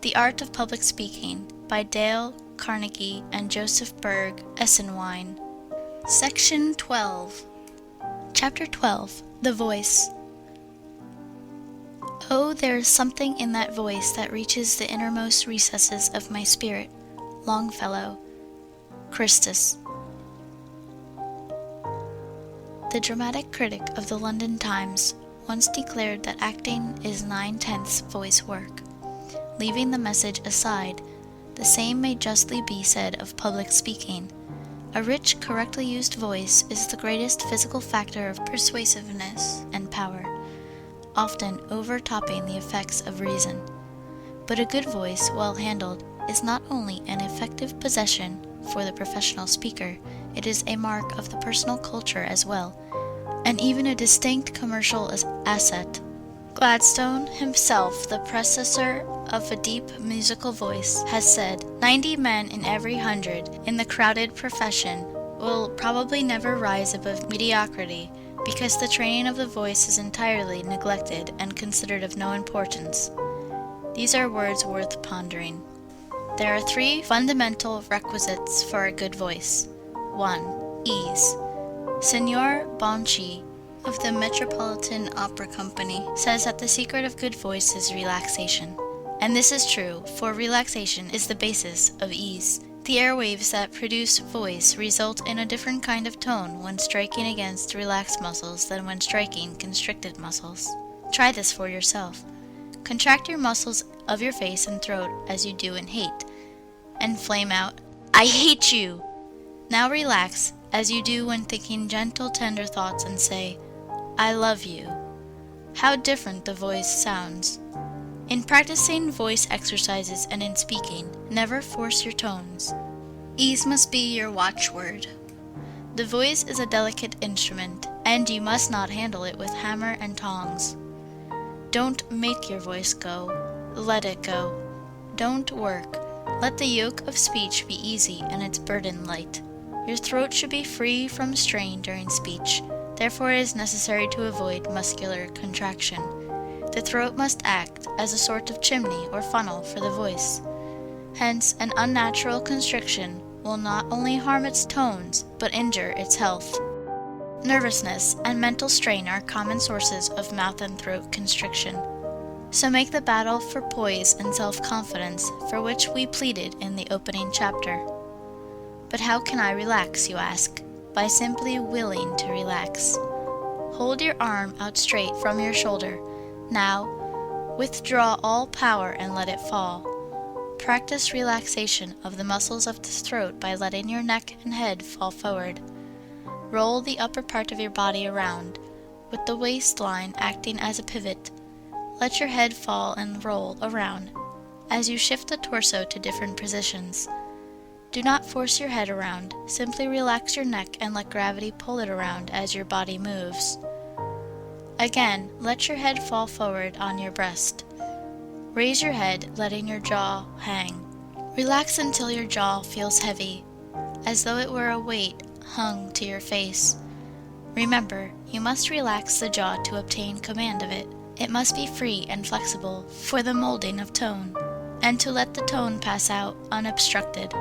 The Art of Public Speaking by Dale Carnegie and Joseph Berg Essenwein. Section 12. Chapter 12. The Voice. Oh, there is something in that voice that reaches the innermost recesses of my spirit. Longfellow. Christus. The dramatic critic of the London Times once declared that acting is 9/10 voice work. Leaving the message aside, the same may justly be said of public speaking. A rich, correctly used voice is the greatest physical factor of persuasiveness and power, often overtopping the effects of reason. But a good voice, well handled, is not only an effective possession for the professional speaker, it is a mark of the personal culture as well, and even a distinct commercial asset. Gladstone himself, the possessor of a deep musical voice, has said, 90 men in every 100 in the crowded profession will probably never rise above mediocrity because the training of the voice is entirely neglected and considered of no importance. These are words worth pondering. There are 3 fundamental requisites for a good voice. 1. Ease. Signor Bonci of the Metropolitan Opera Company says that the secret of good voice is relaxation. And this is true, for relaxation is the basis of ease. The airwaves that produce voice result in a different kind of tone when striking against relaxed muscles than when striking constricted muscles. Try this for yourself. Contract your muscles of your face and throat as you do in hate, and flame out, "I hate you!" Now relax as you do when thinking gentle, tender thoughts and say, "I love you." How different the voice sounds. In practicing voice exercises and in speaking, never force your tones. Ease must be your watchword. The voice is a delicate instrument, and you must not handle it with hammer and tongs. Don't make your voice go. Let it go. Don't work. Let the yoke of speech be easy and its burden light. Your throat should be free from strain during speech. Therefore it is necessary to avoid muscular contraction. The throat must act as a sort of chimney or funnel for the voice. Hence, an unnatural constriction will not only harm its tones, but injure its health. Nervousness and mental strain are common sources of mouth and throat constriction. So make the battle for poise and self-confidence, for which we pleaded in the opening chapter. But how can I relax, you ask? By simply willing to relax. Hold your arm out straight from your shoulder. Now, withdraw all power and let it fall. Practice relaxation of the muscles of the throat by letting your neck and head fall forward. Roll the upper part of your body around, with the waistline acting as a pivot. Let your head fall and roll around as you shift the torso to different positions. Do not force your head around, simply relax your neck and let gravity pull it around as your body moves. Again, let your head fall forward on your breast. Raise your head, letting your jaw hang. Relax until your jaw feels heavy, as though it were a weight hung to your face. Remember, you must relax the jaw to obtain command of it. It must be free and flexible for the molding of tone, and to let the tone pass out unobstructed.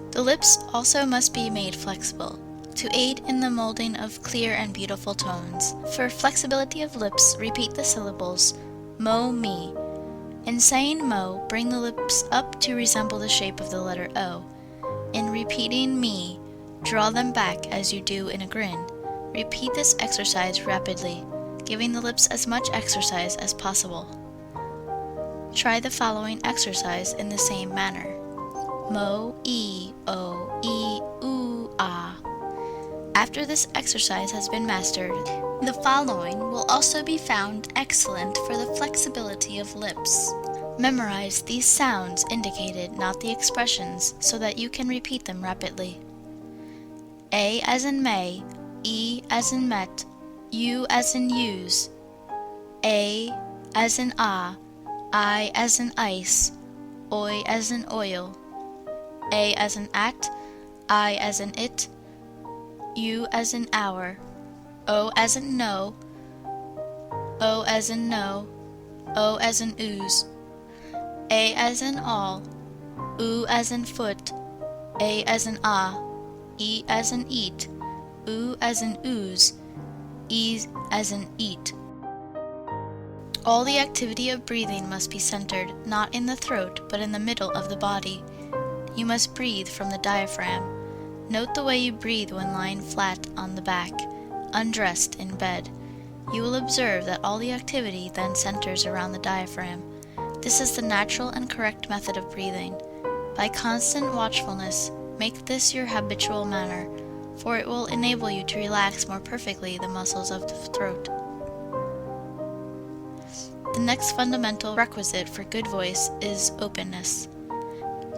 The lips also must be made flexible, to aid in the molding of clear and beautiful tones. For flexibility of lips, repeat the syllables mo, me. In saying mo, bring the lips up to resemble the shape of the letter O. In repeating me, draw them back as you do in a grin. Repeat this exercise rapidly, giving the lips as much exercise as possible. Try the following exercise in the same manner. Mo, e, o, e, oo, ah. After this exercise has been mastered, the following will also be found excellent for the flexibility of lips. Memorize these sounds indicated, not the expressions, so that you can repeat them rapidly. A as in may, E as in met, U as in use, A as in ah, I as in ice, Oi as in oil, A as in at, I as in it, U as in hour, O as in no, O as in no, O as in ooze, A as in all, U as in foot, A as in ah, E as in eat, U as in ooze, E as in eat. All the activity of breathing must be centered not in the throat but in the middle of the body. You must breathe from the diaphragm. Note the way you breathe when lying flat on the back, undressed in bed. You will observe that all the activity then centers around the diaphragm. This is the natural and correct method of breathing. By constant watchfulness, make this your habitual manner, for it will enable you to relax more perfectly the muscles of the throat. The next fundamental requisite for good voice is openness.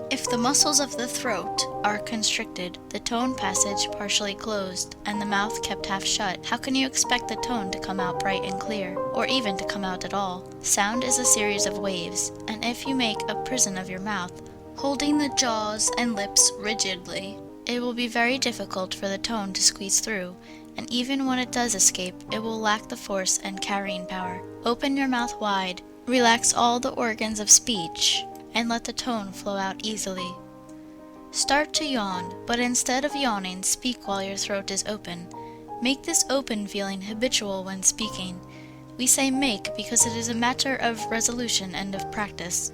If the muscles of the throat are constricted, the tone passage partially closed, and the mouth kept half shut, how can you expect the tone to come out bright and clear, or even to come out at all? Sound is a series of waves, and if you make a prison of your mouth, holding the jaws and lips rigidly, it will be very difficult for the tone to squeeze through, and even when it does escape, it will lack the force and carrying power. Open your mouth wide, relax all the organs of speech, and let the tone flow out easily. Start to yawn, but instead of yawning, speak while your throat is open. Make this open feeling habitual when speaking. We say make because it is a matter of resolution and of practice.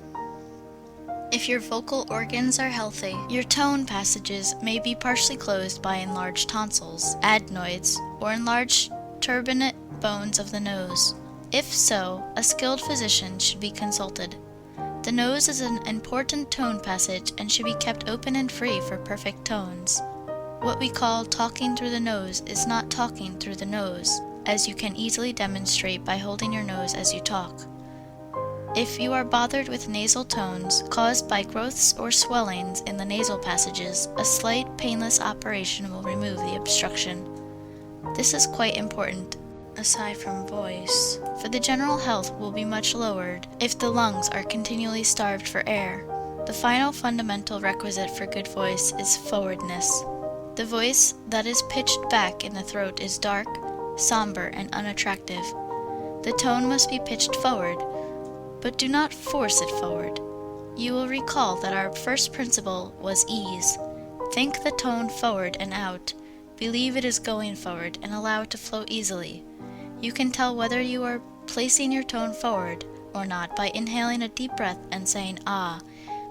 If your vocal organs are healthy, your tone passages may be partially closed by enlarged tonsils, adenoids, or enlarged turbinate bones of the nose. If so, a skilled physician should be consulted. The nose is an important tone passage and should be kept open and free for perfect tones. What we call talking through the nose is not talking through the nose, as you can easily demonstrate by holding your nose as you talk. If you are bothered with nasal tones caused by growths or swellings in the nasal passages, a slight painless operation will remove the obstruction. This is quite important, aside from voice, for the general health will be much lowered if the lungs are continually starved for air. The final fundamental requisite for good voice is forwardness. The voice that is pitched back in the throat is dark, somber, and unattractive. The tone must be pitched forward, but do not force it forward. You will recall that our first principle was ease. Think the tone forward and out. Believe it is going forward and allow it to flow easily. You can tell whether you are placing your tone forward or not by inhaling a deep breath and saying ah,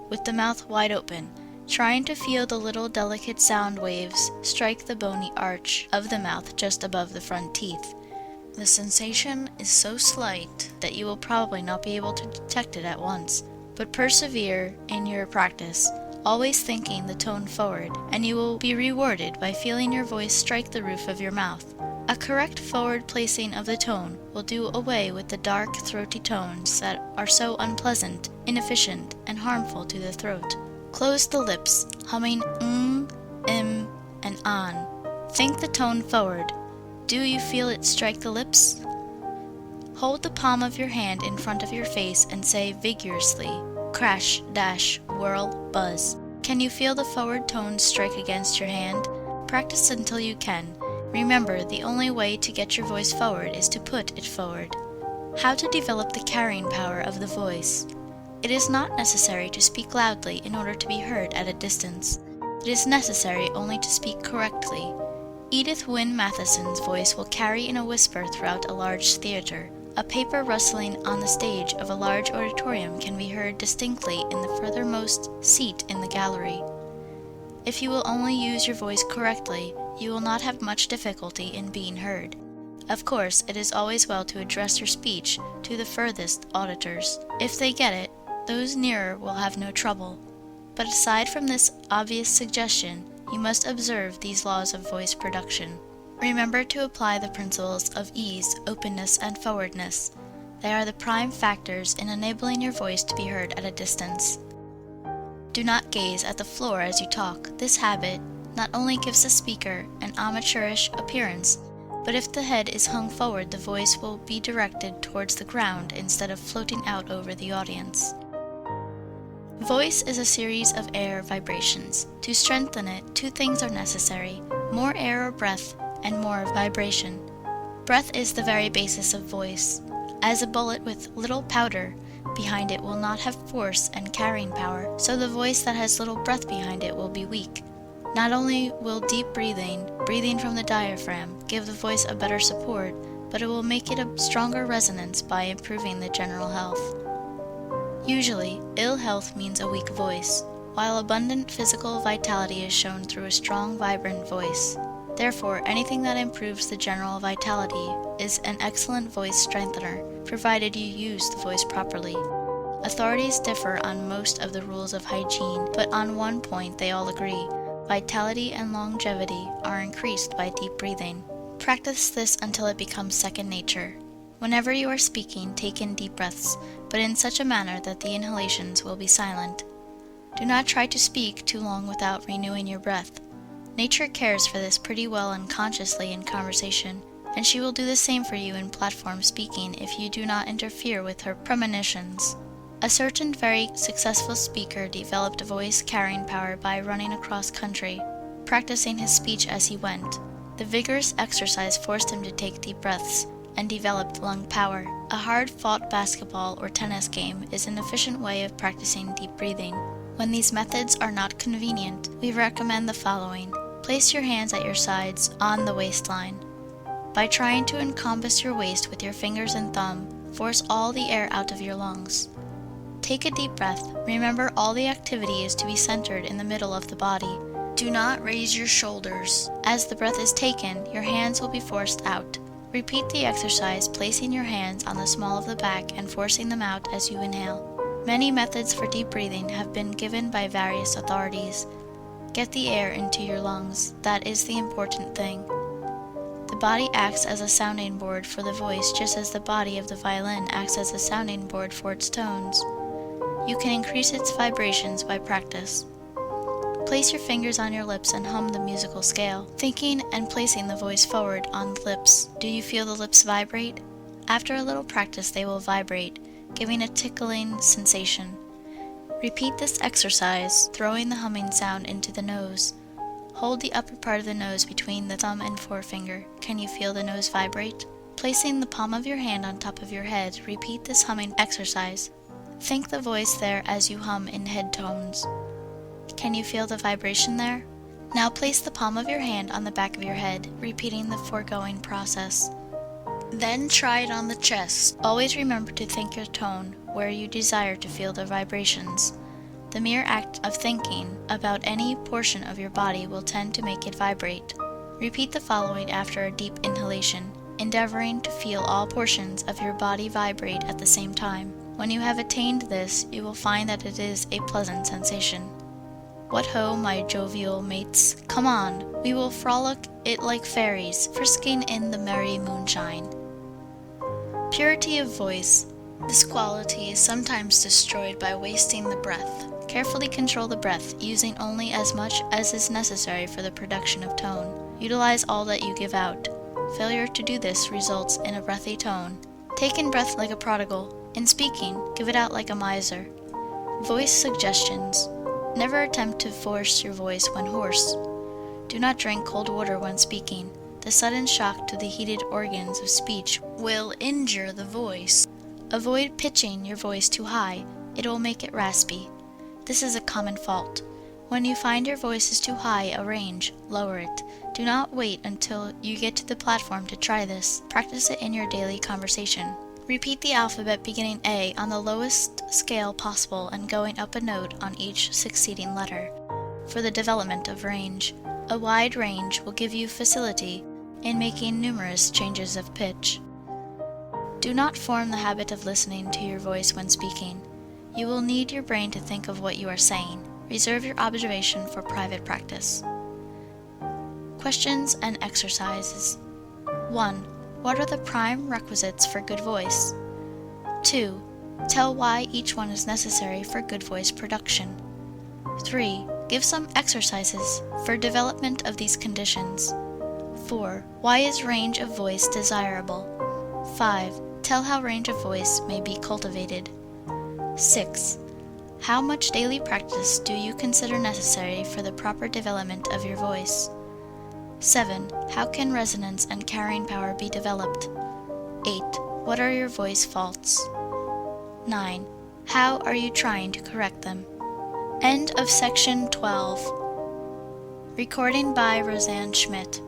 with the mouth wide open, trying to feel the little delicate sound waves strike the bony arch of the mouth just above the front teeth. The sensation is so slight that you will probably not be able to detect it at once, but persevere in your practice, always thinking the tone forward, and you will be rewarded by feeling your voice strike the roof of your mouth. A correct forward placing of the tone will do away with the dark, throaty tones that are so unpleasant, inefficient, and harmful to the throat. Close the lips, humming and an. Think the tone forward. Do you feel it strike the lips? Hold the palm of your hand in front of your face and say vigorously, crash, dash, whirl, buzz. Can you feel the forward tones strike against your hand? Practice until you can. Remember, the only way to get your voice forward is to put it forward. How to develop the carrying power of the voice. It is not necessary to speak loudly in order to be heard at a distance. It is necessary only to speak correctly. Edith Wynne Matheson's voice will carry in a whisper throughout a large theater. A paper rustling on the stage of a large auditorium can be heard distinctly in the furthermost seat in the gallery. If you will only use your voice correctly, you will not have much difficulty in being heard. Of course, it is always well to address your speech to the furthest auditors. If they get it, those nearer will have no trouble. But aside from this obvious suggestion, you must observe these laws of voice production. Remember to apply the principles of ease, openness, and forwardness. They are the prime factors in enabling your voice to be heard at a distance. Do not gaze at the floor as you talk. This habit not only gives the speaker an amateurish appearance, but if the head is hung forward, the voice will be directed towards the ground instead of floating out over the audience. Voice is a series of air vibrations. To strengthen it, two things are necessary: more air or breath, and more vibration. Breath is the very basis of voice. As a bullet with little powder behind it will not have force and carrying power, so the voice that has little breath behind it will be weak. Not only will deep breathing from the diaphragm, give the voice a better support, but it will make it a stronger resonance by improving the general health. Usually, ill health means a weak voice, while abundant physical vitality is shown through a strong, vibrant voice. Therefore, anything that improves the general vitality is an excellent voice strengthener, provided you use the voice properly. Authorities differ on most of the rules of hygiene, but on one point they all agree: vitality and longevity are increased by deep breathing. Practice this until it becomes second nature. Whenever you are speaking, take in deep breaths, but in such a manner that the inhalations will be silent. Do not try to speak too long without renewing your breath. Nature cares for this pretty well unconsciously in conversation, and she will do the same for you in platform speaking if you do not interfere with her premonitions. A certain very successful speaker developed voice carrying power by running across country, practicing his speech as he went. The vigorous exercise forced him to take deep breaths and developed lung power. A hard-fought basketball or tennis game is an efficient way of practicing deep breathing. When these methods are not convenient, we recommend the following. Place your hands at your sides on the waistline. By trying to encompass your waist with your fingers and thumb, force all the air out of your lungs. Take a deep breath. Remember, all the activity is to be centered in the middle of the body. Do not raise your shoulders. As the breath is taken, your hands will be forced out. Repeat the exercise, placing your hands on the small of the back and forcing them out as you inhale. Many methods for deep breathing have been given by various authorities. Get the air into your lungs. That is the important thing. The body acts as a sounding board for the voice, just as the body of the violin acts as a sounding board for its tones. You can increase its vibrations by practice. Place your fingers on your lips and hum the musical scale, thinking and placing the voice forward on the lips. Do you feel the lips vibrate? After a little practice, they will vibrate, giving a tickling sensation. Repeat this exercise, throwing the humming sound into the nose. Hold the upper part of the nose between the thumb and forefinger. Can you feel the nose vibrate? Placing the palm of your hand on top of your head, repeat this humming exercise. Think the voice there as you hum in head tones. Can you feel the vibration there? Now place the palm of your hand on the back of your head, repeating the foregoing process. Then try it on the chest. Always remember to think your tone where you desire to feel the vibrations. The mere act of thinking about any portion of your body will tend to make it vibrate. Repeat the following after a deep inhalation, endeavoring to feel all portions of your body vibrate at the same time. When you have attained this, you will find that it is a pleasant sensation. What ho, my jovial mates, come on, we will frolic it like fairies, frisking in the merry moonshine. Purity of voice. This quality is sometimes destroyed by wasting the breath. Carefully control the breath, using only as much as is necessary for the production of tone. Utilize all that you give out. Failure to do this results in a breathy tone. Take in breath like a prodigal. In speaking, give it out like a miser. Voice suggestions. Never attempt to force your voice when hoarse. Do not drink cold water when speaking. The sudden shock to the heated organs of speech will injure the voice. Avoid pitching your voice too high. It will make it raspy. This is a common fault. When you find your voice is too high a range, lower it. Do not wait until you get to the platform to try this. Practice it in your daily conversation. Repeat the alphabet beginning A on the lowest scale possible and going up a note on each succeeding letter. For the development of range. A wide range will give you facility in making numerous changes of pitch. Do not form the habit of listening to your voice when speaking. You will need your brain to think of what you are saying. Reserve your observation for private practice. Questions and exercises. 1. What are the prime requisites for good voice? 2. Tell why each one is necessary for good voice production. 3. Give some exercises for development of these conditions. 4. Why is range of voice desirable? 5. Tell how range of voice may be cultivated. 6. How much daily practice do you consider necessary for the proper development of your voice? 7. How can resonance and carrying power be developed? 8. What are your voice faults? 9. How are you trying to correct them? End of section 12. Recording by Roseanne Schmidt.